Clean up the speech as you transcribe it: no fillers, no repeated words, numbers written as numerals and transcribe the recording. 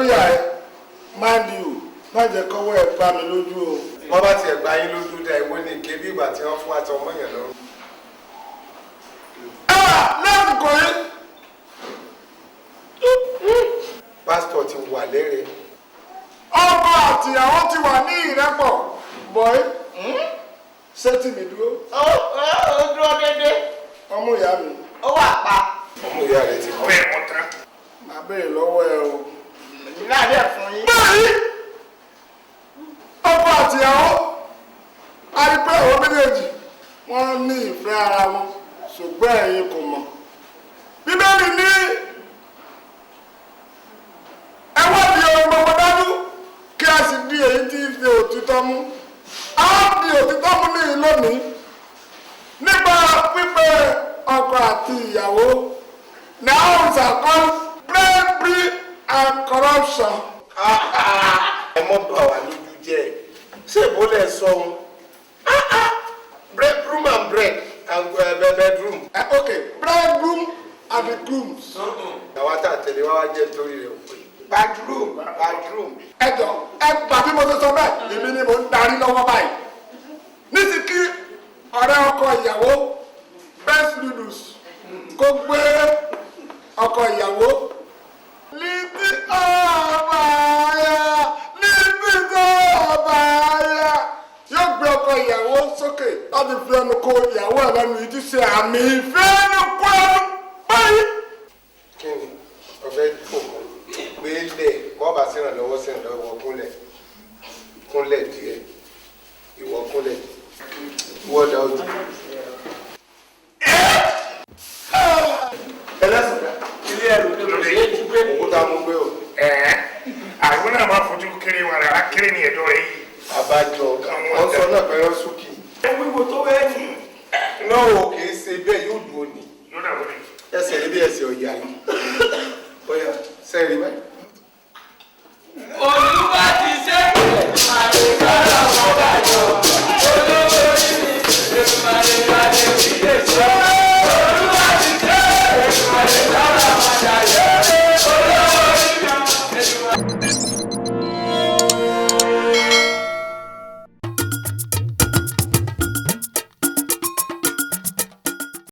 lóyà ẹ mind you má jẹ́ kọ́wọ́ ẹ̀ bá mi lójú o. wọ́n bá tiẹ̀ gba yín lójú dá ìwé ní ike bí ìgbà tí wọ́n fún àti ọmọ yẹn lọ́rùn. lásìkò yìí. pásítọ̀ ti wà lẹ́rẹ̀ẹ́. ọkọ àtìyàwó ti wà ní ìrẹ́pọ̀ bọ̀ẹ́ ṣé tí mi dúró. ó dúró dédé. ọmú ìyá mi. ó wà pa. ọmọ ìyá rẹ ti kọ́ ẹ̀ mọ́ tán. màá béèrè lọ́wọ́ ẹ o. èmi náà dẹ̀ fún yín. báyìí ọkọ àtìyàwó arípẹ́ àwọn méjèèjì wọ́n ní ìfẹ́ ara wọn ṣùgbọ́n ẹ̀yin kò mọ̀. bíbélì ní ẹ wádìí ohun gbogbo dájú kí a sì di èyí tí í ṣe òtítọ́ mú. a di òtítọ́ mú ní lónìí nípa pípé ọkọ àti ìyàwó now is a call bribery and corruption. ẹ mọ́ bá wa lójú jẹ́ ṣé ìbólẹ̀ sọ ohun bedroom and bread and bedroom. Okay, bridegroom and the grooms. àwa tá a tẹ̀lé wá wá jẹ́ torí rẹ̀ pé bedroom. ẹ jọ ẹ gbà bí mo ṣe sọ bẹ́ẹ̀ èmi ni mo ń darí lọ́wọ́ báyìí níṣì kí ọ̀rẹ́ ọkọ ìyàwó best noodles kó gbé ọkọ ìyàwó níbi ọba ayá yóò gbé ọkọ ìyàwó sókè láti fi ẹnu kó ìyàwó ẹ̀ lẹ́nu ìdí ṣe àmì ìfẹ́ ẹnu kó ẹnu báyìí. kí ni ọ̀fẹ́ fòkàn pé lẹ̀ kọ́ bá sí ìrànlọ́wọ́ kúnlẹ̀ díẹ̀ ìwọ kúnlẹ̀ wọ́dà ojú. ẹlẹ́sìn ilé ẹ̀rù tó lè yé ju pé òkúta mú gbé o. àwọn náà máa fojú kéré wọn rárá kéré ní ẹ̀dọ́ rẹ̀ yìí. àbájọ wọn sọ náà pé wọn súnkì. wíwo tó bẹ́ẹ̀ ni. náà o kì í ṣe bẹ́ẹ̀ yóò dùn ó ní. yóò dàbọ̀ ni. ẹsẹ̀ níbi ẹsẹ̀ ọ̀yà yìí. bóyá sẹ́yìn rí báyìí.